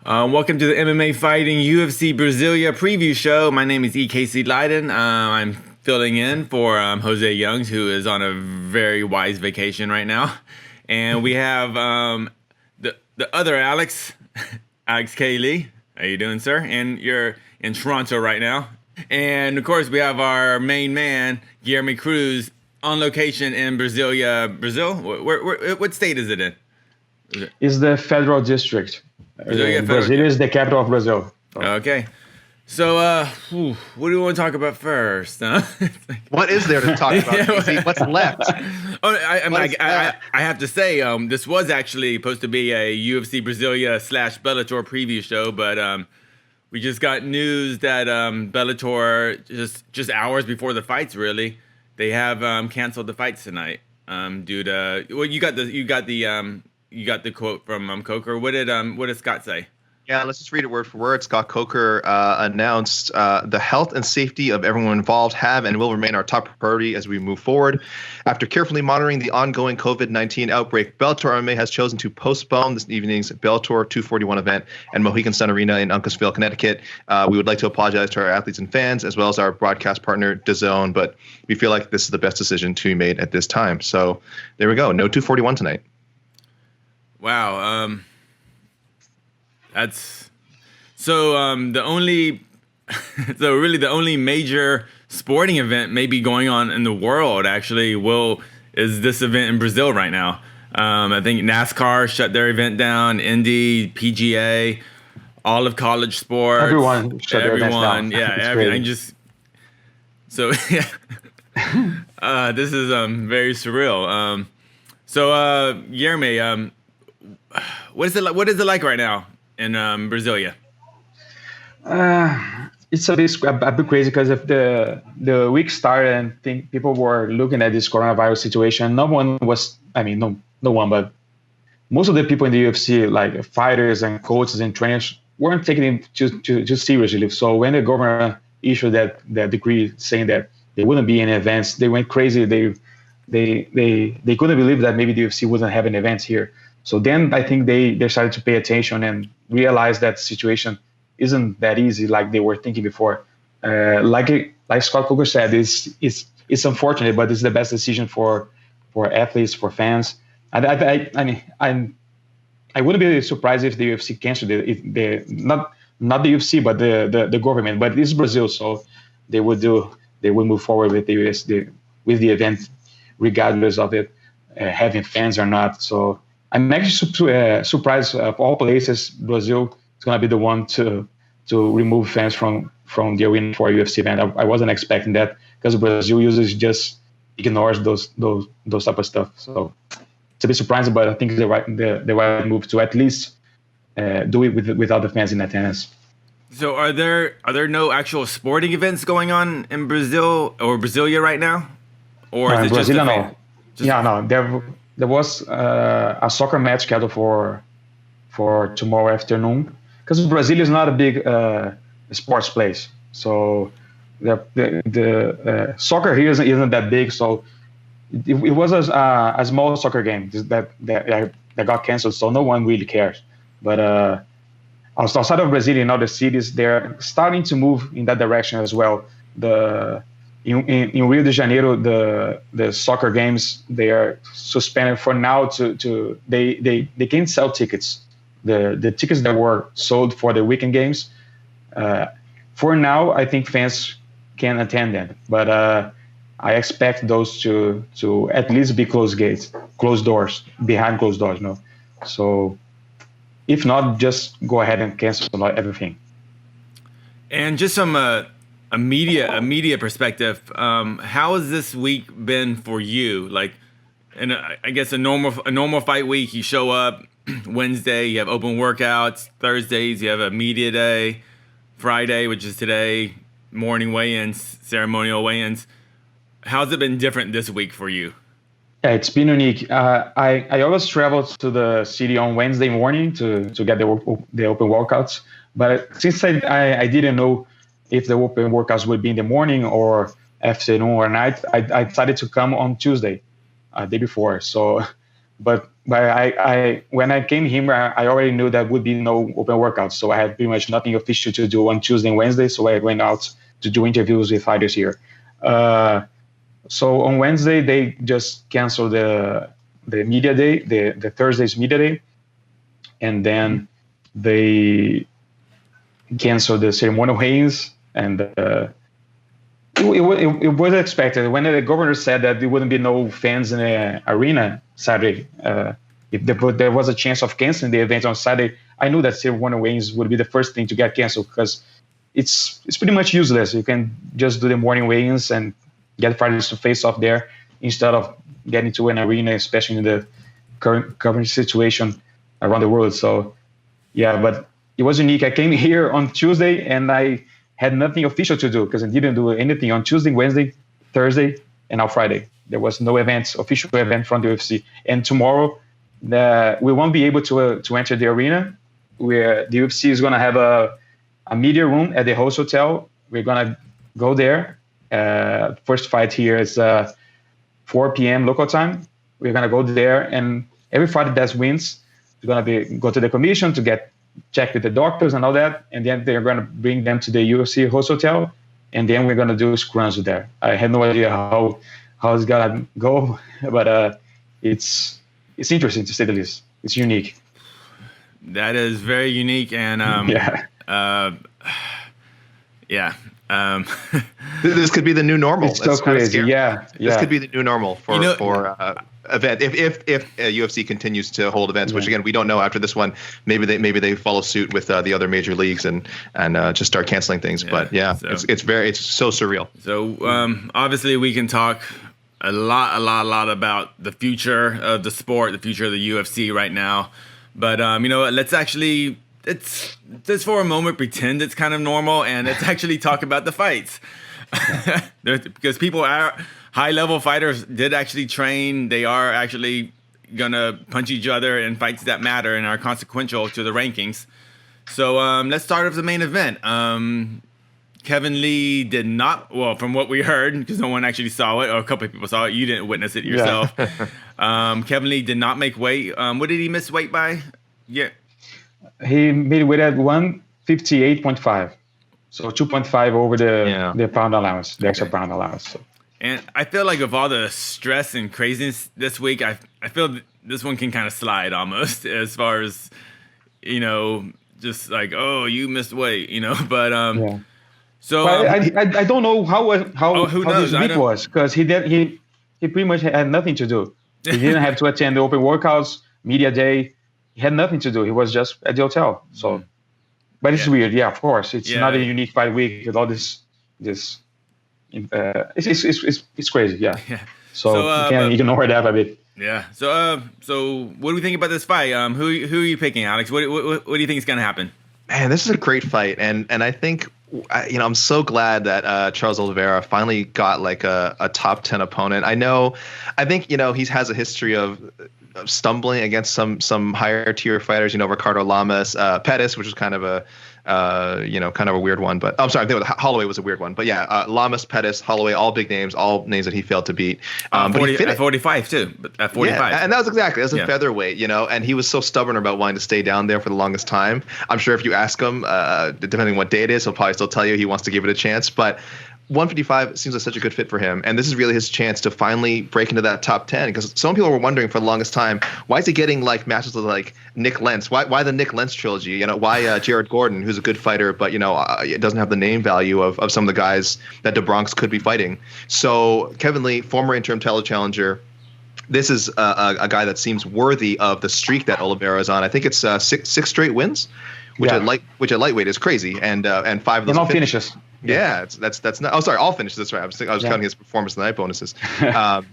Welcome to the MMA Fighting UFC Brasilia preview show. My name is EKC Leydon. I'm filling in for Jose Youngs, who is on a very wise vacation right now. And we have the other Alex, Alex K. Lee. How you doing, sir? And you're in Toronto right now. And, of course, we have our main man, Guilherme Cruz, on location in Brasilia, Brazil. What state is it in? Is the federal district. Brasilia is the capital of Brazil. Okay. So, what do we want to talk about first? Huh? What is there to talk about? What's left? I have to say, this was actually supposed to be a UFC Brasilia / Bellator preview show, but we just got news that Bellator just hours before the fights, really, they have canceled the fights tonight due to you got the quote from Coker. What did Scott say? Yeah, let's just read it word for word. Scott Coker announced the health and safety of everyone involved have and will remain our top priority as we move forward. After carefully monitoring the ongoing COVID-19 outbreak, Bellator MMA has chosen to postpone this evening's Bellator 241 event at Mohegan Sun Arena in Uncasville, Connecticut. We would like to apologize to our athletes and fans, as well as our broadcast partner, DAZN, but we feel like this is the best decision to be made at this time. So there we go. No 241 tonight. Wow. That's so the only the only major sporting event maybe going on in the world actually is this event in Brazil right now. I think NASCAR shut their event down, Indy, PGA, all of college sports. Everyone shut their events down. Yeah, everything just so yeah. This is very surreal. So Guilherme, what is it like right now in Brasilia? It's a bit crazy because if the week started and think people were looking at this coronavirus situation, no one, but most of the people in the UFC, like fighters and coaches and trainers, weren't taking it too seriously. So when the government issued that decree saying that there wouldn't be any events, they went crazy. They couldn't believe that maybe the UFC wouldn't have an event here. So then I think they decided to pay attention and realize that the situation isn't that easy like they were thinking before. Like Scott Coker said, it's unfortunate, but it's the best decision for athletes, for fans. I wouldn't be surprised if the UFC canceled it. Not the UFC, but the government. But it's Brazil, so they would move forward with with the event, regardless of it having fans or not. So I'm actually surprised of all places, Brazil is going to be the one to remove fans from the arena for a UFC event. I wasn't expecting that because Brazil usually just ignores those type of stuff. So it's a bit surprising, but I think it's the right move to at least do it without the fans in attendance. So are there no actual sporting events going on in Brazil or Brasilia right now, or is it just no? There was a soccer match scheduled for tomorrow afternoon because Brazil is not a big sports place. So the soccer here isn't that big. So it was a small soccer game that got canceled. So no one really cares. But outside of Brazil, in other cities, they're starting to move in that direction as well. In Rio de Janeiro, the soccer games, they are suspended for now. They can't sell tickets. The tickets that were sold for the weekend games, for now, I think fans can attend them. But I expect those to at least be closed doors, behind closed doors. No, so if not, just go ahead and cancel everything. And just some a media perspective, how has this week been for you? Like, and I guess a normal fight week, you show up Wednesday, you have open workouts. Thursdays, you have a media day. Friday, which is today, morning weigh-ins, ceremonial weigh-ins. How's it been different this week for you? Yeah, it's been unique. I always travel to the city on Wednesday morning to get the open workouts. But since I didn't know if the open workouts would be in the morning or afternoon or night, I decided to come on Tuesday, day before. So, but but I when I came here, I already knew that would be no open workouts, so I had pretty much nothing official to do on Tuesday and Wednesday. So I went out to do interviews with fighters here. So on Wednesday they just canceled the media day, the Thursday's media day, and then they canceled the ceremonial weigh-ins, and it was expected. When the governor said that there wouldn't be no fans in the arena Saturday, if there was a chance of canceling the event on Saturday, I knew that ceremonial weigh-ins would be the first thing to get canceled, because it's pretty much useless. You can just do the morning weigh-ins and get fighters to face off there instead of getting to an arena, especially in the current situation around the world. So, yeah, but it was unique. I came here on Tuesday and I had nothing official to do, because I didn't do anything on Tuesday, Wednesday, Thursday, and now Friday. There was no official event from the UFC. And tomorrow, we won't be able to enter the arena. Where the UFC is going to have a media room at the host hotel. We're going to go there. First fight here is 4 p.m. local time. We're going to go there, and every fighter that wins is going to go to the commission to get checked with the doctors and all that, and then they're going to bring them to the UFC host hotel, and then we're going to do scrums there. I have no idea how it's going to go, but it's interesting, to say the least. It's unique. That is very unique, and This could be the new normal. It's so crazy. Yeah. This could be the new normal for event if UFC continues to hold events, which again we don't know after this one. Maybe they follow suit with the other major leagues and just start canceling things. But it's so surreal. So obviously we can talk a lot about the future of the sport, the future of the UFC right now. But let's just for a moment pretend it's kind of normal, and let's actually talk about the fights. Because people are high-level fighters did actually train. They are actually gonna punch each other in fights that matter and are consequential to the rankings. So let's start with the main event. Kevin Lee did not, well, from what we heard, because no one actually saw it, or a couple of people saw it. You didn't witness it yourself. Kevin Lee did not make weight. What did he miss weight by? Yeah. He made weight at 158.5. So 2.5 over the pound allowance, the extra pound allowance. So. And I feel like with all the stress and craziness this week, I feel this one can kind of slide almost, as far as, just like, oh, you missed weight, but so I don't know how this week was, because he pretty much had nothing to do. He didn't have to attend the open workouts, media day. He had nothing to do. He was just at the hotel. So, but it's weird. Yeah, of course, it's not a unique fight week with all this. It's crazy. Yeah. So you can't ignore that a bit. Yeah. So what do we think about this fight? Who are you picking, Alex? What do you think is going to happen? Man, this is a great fight, and I think I'm so glad that Charles Oliveira finally got like a top 10 opponent. I think he has a history of stumbling against some higher tier fighters. Ricardo Lamas, Pettis, which was kind of a kind of a weird one. But I'm sorry, I think Holloway was a weird one. But yeah, Lamas, Pettis, Holloway, all big names, all names that he failed to beat. At 45 too. But at 45, yeah, and that was a featherweight, and he was so stubborn about wanting to stay down there for the longest time. I'm sure if you ask him, depending on what day it is, he'll probably still tell you he wants to give it a chance. But 155 seems like such a good fit for him, and this is really his chance to finally break into that top 10, because some people were wondering for the longest time, why is he getting like matches with like Nick Lentz? Why the Nick Lentz trilogy? Why Jared Gordon, who's a good fighter, but it doesn't have the name value of some of the guys that DeBronx could be fighting. So Kevin Lee, former interim title challenger, this is a guy that seems worthy of the streak that Oliveira is on. I think it's six straight wins, which at lightweight is crazy, and 5 of those all finishes. Yeah, that's not. Oh, sorry, all finishes. That's right. I was counting his performance of the night bonuses,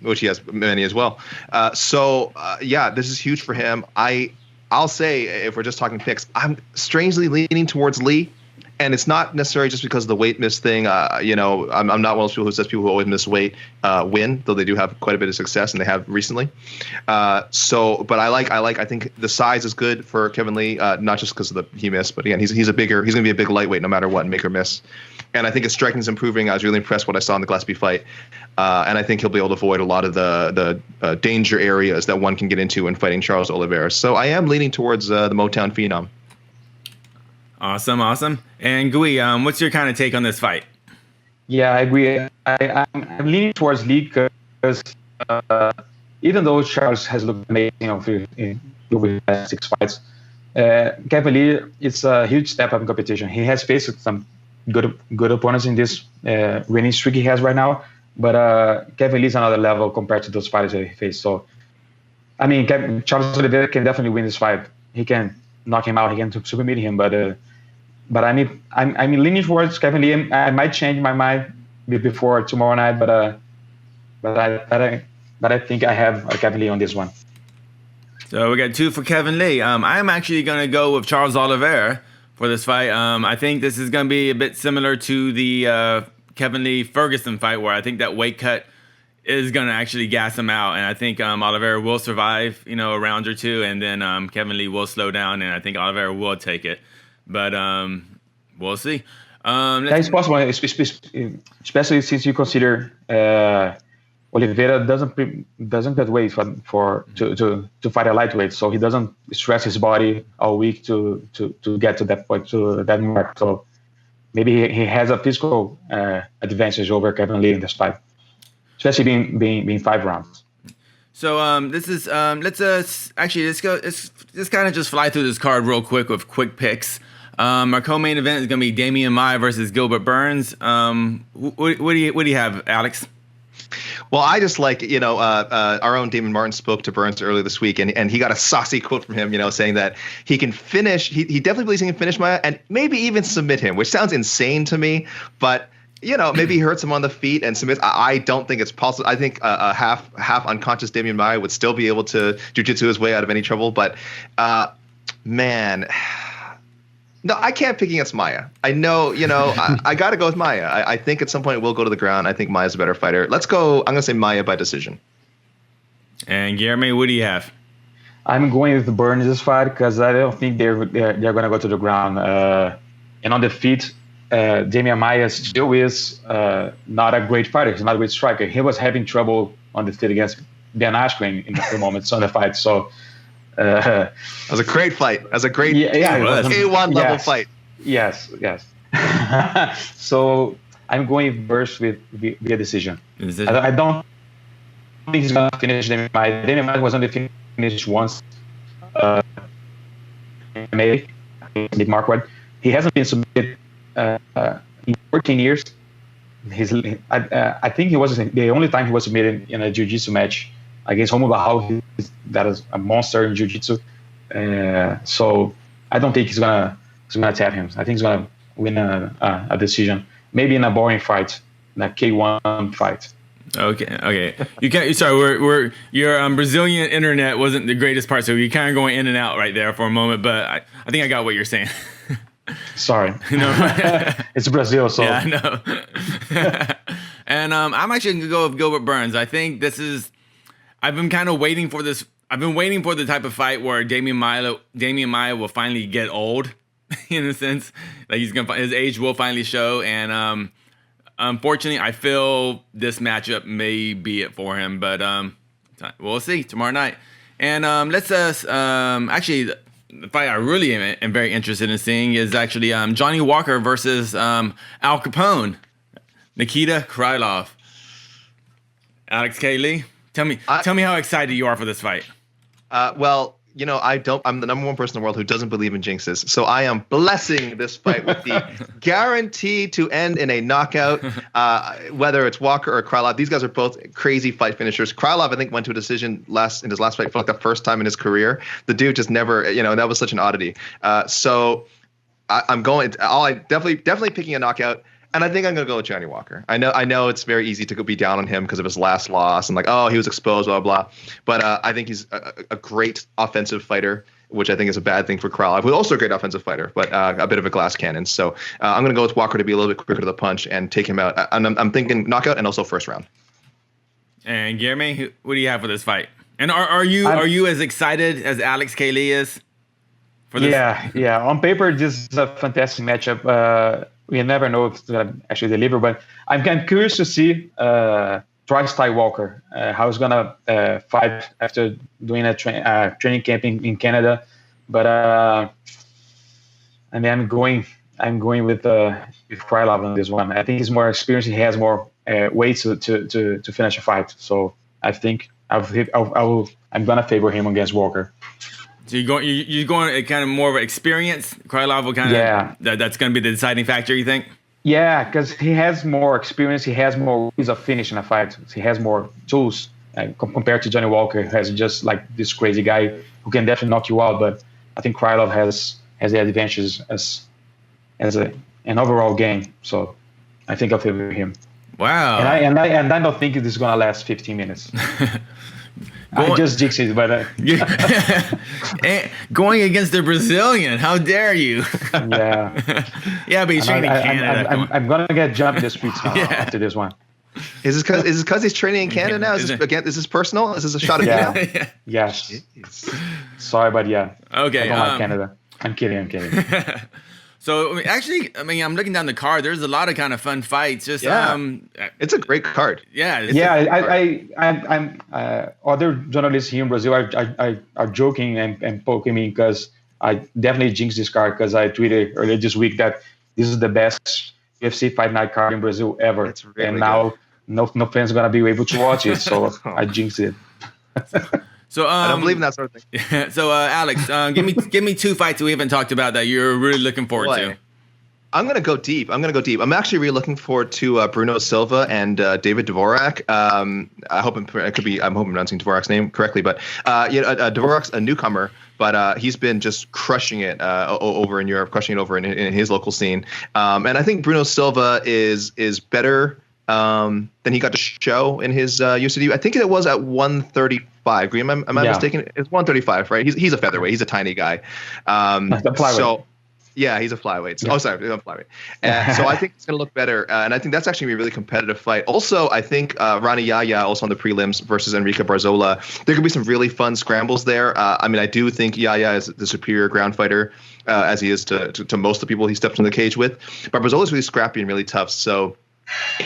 which he has many as well. This is huge for him. I'll say, if we're just talking picks, I'm strangely leaning towards Lee. And it's not necessarily just because of the weight miss thing. I'm not one of those people who says people who always miss weight win, though they do have quite a bit of success, and they have recently. But I think the size is good for Kevin Lee, not just because of he missed, but again, he's going to be a big lightweight no matter what, make or miss. And I think his striking is improving. I was really impressed what I saw in the Gillespie fight, and I think he'll be able to avoid a lot of the danger areas that one can get into when fighting Charles Oliveira. So I am leaning towards the Motown Phenom. Awesome. And Gui, what's your kind of take on this fight? Yeah, I agree. I'm leaning towards Lee because even though Charles has looked amazing over the past 6 fights, Kevin Lee, it's a huge step up in competition. He has faced some good opponents in this winning streak he has right now, but Kevin Lee is another level compared to those fighters that he faced. So, I mean, Charles Oliveira can definitely win this fight. He can knock him out. He can submit him, but I'm leaning towards Kevin Lee. I might change my mind before tomorrow night, but I think I have Kevin Lee on this one. So we got 2 for Kevin Lee. I'm actually going to go with Charles Oliveira for this fight. I think this is going to be a bit similar to the Kevin Lee Ferguson fight, where I think that weight cut is going to actually gas him out, and I think Oliveira will survive, a round or 2, and then Kevin Lee will slow down, and I think Oliveira will take it. But we'll see. It's possible, especially since you consider Oliveira doesn't cut weight to fight a lightweight, so he doesn't stress his body all week to get to that point, to that mark. So maybe he has a physical advantage over Kevin Lee in this fight, especially being 5 rounds. So this is let's kind of just fly through this card real quick with quick picks. Our co-main event is going to be Damian Maia versus Gilbert Burns. What do you have, Alex? Well, I just like, our own Damon Martin spoke to Burns earlier this week, and he got a saucy quote from him, saying that he can finish. He definitely believes he can finish Maia and maybe even submit him, which sounds insane to me, but maybe he hurts him on the feet and submits. I don't think it's possible. I think a half unconscious Damian Maia would still be able to jiu-jitsu his way out of any trouble, but man. No, I can't pick against Maia. I know, I got to go with Maia. I think at some point it will go to the ground. I think Maia's a better fighter. Let's go. I'm going to say Maia by decision. And Guilherme, what do you have? I'm going with Burns this fight because I don't think they're going to go to the ground. And on the feet, Damian Maia still is not a great fighter. He's not a great striker. He was having trouble on the feet against Ben Askren in the moments on the fight. So. That was a great fight. That was a great A1 level fight. Yes. So I'm going Burns via decision. I don't think he's going to finish Damian Maia. Damian Maia was only finished once. Maybe Marquardt. He hasn't been submitted in 14 years. I think he was the only time he was submitted in a jiu-jitsu match against Romulo Barral. That is a monster in jiu-jitsu. So I don't think he's gonna tap him. I think he's gonna win a decision, maybe in a boring fight, in a K1 fight. Okay. You can't. Sorry, your Brazilian internet wasn't the greatest part, so you're kind of going in and out right there for a moment. But I think I got what you're saying. Sorry. It's Brazil, so. Yeah, I know. And I'm actually gonna go with Gilbert Burns. I think this is. I've been kind of waiting for this. I've been waiting for the type of fight where Damian Maia will finally get old, in a sense. Like his age will finally show, and unfortunately, I feel this matchup may be it for him. But we'll see tomorrow night. And actually, the fight I really am very interested in seeing is actually Johnny Walker versus Al Capone, Nikita Krylov. Alex K. Lee. Tell me how excited you are for this fight. Well, I'm the number one person in the world who doesn't believe in jinxes. So I am blessing this fight with the guarantee to end in a knockout, whether it's Walker or Krylov. These guys are both crazy fight finishers. Krylov, I think, went to a decision in his last fight for like the first time in his career. The dude just never, that was such an oddity. So I'm going, definitely picking a knockout. And I think I'm going to go with Johnny Walker. I know it's very easy to be down on him because of his last loss and he was exposed, blah, blah, blah. But I think he's a great offensive fighter. which I think is a bad thing for Krylov, who's also a great offensive fighter, but a bit of a glass cannon. So I'm going to go with Walker to be a little bit quicker to the punch and take him out. I'm thinking knockout and also first round. And Guilherme, what do you have for this fight? And are you as excited as Alex Kaylee is for this? Yeah. On paper, this is a fantastic matchup. We never know if it's going to actually deliver, but I'm kind of curious to see Tri-Style Walker, how he's going to fight after doing a training camp in Canada. But I mean, I'm going with Krylov on this one. I think he's more experienced. He has more weight to finish a fight. So I think I'm gonna favor him against Walker. So you're going kind of more of an experience. Krylov will kind of that's going to be the deciding factor. You think? Yeah, because he has more experience. He has more ways of finishing a fight. He has more tools compared to Johnny Walker, who has just like this crazy guy who can definitely knock you out. But I think Krylov has the advantages as an overall game. So I think I'll favor him. Wow. And I don't think this is gonna last 15 minutes. I just jinxed it, but going against the Brazilian, how dare you? Yeah, but he's training in Canada. I'm gonna get jumped in the streets now after this one. Is this because he's training in Canada now? Is this personal? Is this a shot at him? Yes. Sorry, but yeah. Okay. I don't like Canada. I'm kidding. So actually, I mean, I'm looking down the card. There's a lot of kind of fun fights. Just it's a great card. I'm other journalists here in Brazil are joking and poking me because I definitely jinxed this card because I tweeted earlier this week that this is the best UFC Fight Night card in Brazil ever. It's really and now no fans are gonna be able to watch it, so I jinxed it. So I don't believe in that sort of thing. So Alex, give me two fights that we haven't talked about that you're really looking forward to. I'm gonna go deep. I'm actually really looking forward to Bruno Silva and David Dvorak. I'm hoping pronouncing Dvorak's name correctly, but Dvorak's a newcomer, but he's been just crushing it over in Europe, crushing it over in his local scene. And I think Bruno Silva is better than he got to show in his UFC debut. I think it was at 135. Am I mistaken? It's 135, right? He's a featherweight. He's a tiny guy. Yeah, he's a flyweight. Yeah. Oh, sorry, I'm flyweight. So I think it's going to look better, and I think that's actually going to be a really competitive fight. Also, I think Rani Yahya, also on the prelims, versus Enrique Barzola. There could be some really fun scrambles there. I mean, I do think Yahya is the superior ground fighter, as he is to most of the people he steps in the cage with. But Barzola's really scrappy and really tough, so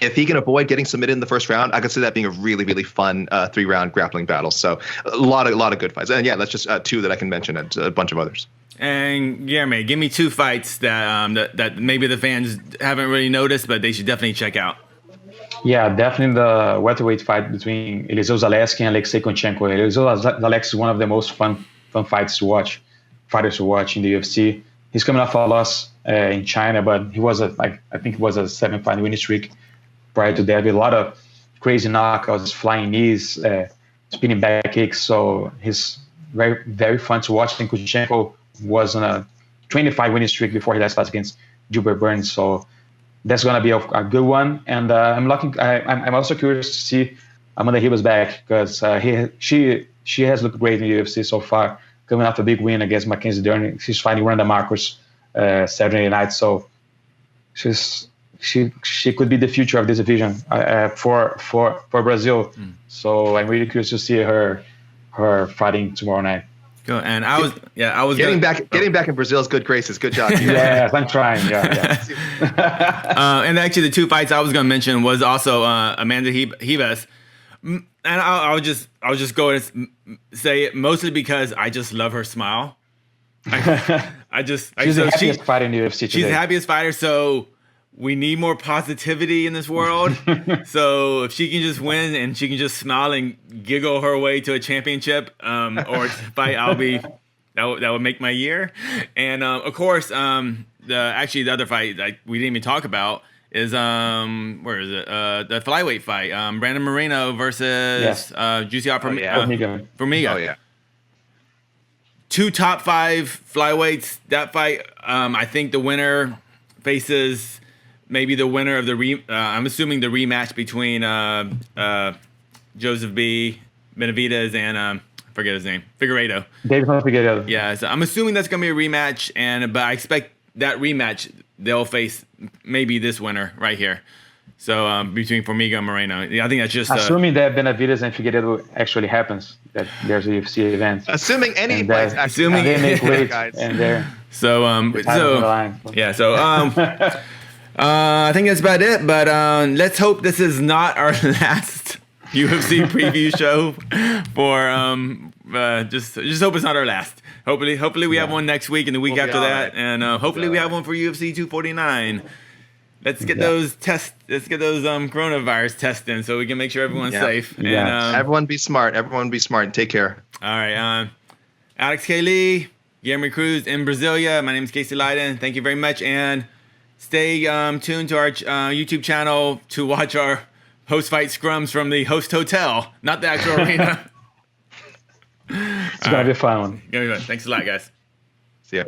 if he can avoid getting submitted in the first round, I could see that being a really, really fun 3-round grappling battle. So a lot of good fights. And yeah, that's just two that I can mention and a bunch of others. And Guilherme, give me two fights that maybe the fans haven't really noticed, but they should definitely check out. Yeah, definitely the welterweight fight between Eliseu Zaleski and Alexei Konchenko. Eliseu Zaleski is one of the most fun fighters to watch in the UFC. He's coming off a loss in China, but he was I think it was a 7-fight winning streak prior to that with a lot of crazy knockouts, flying knees, spinning back kicks. So he's very, very fun to watch. I think Kunchenko was on a 25 winning streak before he last fought against Gilbert Burns. So that's gonna be a good one. And I'm also curious to see Amanda Ribas back because she has looked great in the UFC so far, coming off a big win against Mackenzie Dern. She's fighting Randa Marcos Saturday night, so she could be the future of this division for Brazil. So I'm really curious to see her fighting tomorrow night. Good. And I was getting back in Brazil's good graces. Good job. Yes, I'm trying. Yeah. And actually, the two fights I was going to mention was also Amanda Ribas. And I'll just go and say it mostly because I just love her smile. She's the happiest fighter in the UFC today. She's the happiest fighter, so we need more positivity in this world. So if she can just win and she can just smile and giggle her way to a championship or fight, that would make my year. And of course, the other fight that we didn't even talk about is where is it? The flyweight fight. Brandon Moreno versus Jussier Formiga. Oh yeah. Two top 5 flyweights. That fight, I think the winner faces maybe the winner of the I'm assuming the rematch between Joseph B. Benavidez and forget his name. Figueiredo. Davidson Figueiredo. Yeah, so I'm assuming that's gonna be a rematch, but I expect that rematch they'll face maybe this winner right here. So between Formiga and Moreno, I think that's just assuming that Benavides and Figueiredo actually happens, that there's a UFC event. Assuming any fights assuming they make weight guys. and they're so yeah. So I think that's about it. But let's hope this is not our last UFC preview show. For just hope it's not our last. Hopefully we have one next week and the week after that, and hopefully we have one for UFC 249. Let's get those coronavirus tests in so we can make sure everyone's safe. Yeah. And, everyone be smart. Everyone be smart. Take care. All right. Alex K. Lee, Guilherme Cruz in Brasilia. My name is Casey Leydon. Thank you very much. And stay tuned to our YouTube channel to watch our post-fight scrums from the host hotel, not the actual arena. It's going to be a fun one. Thanks a lot, guys. See ya.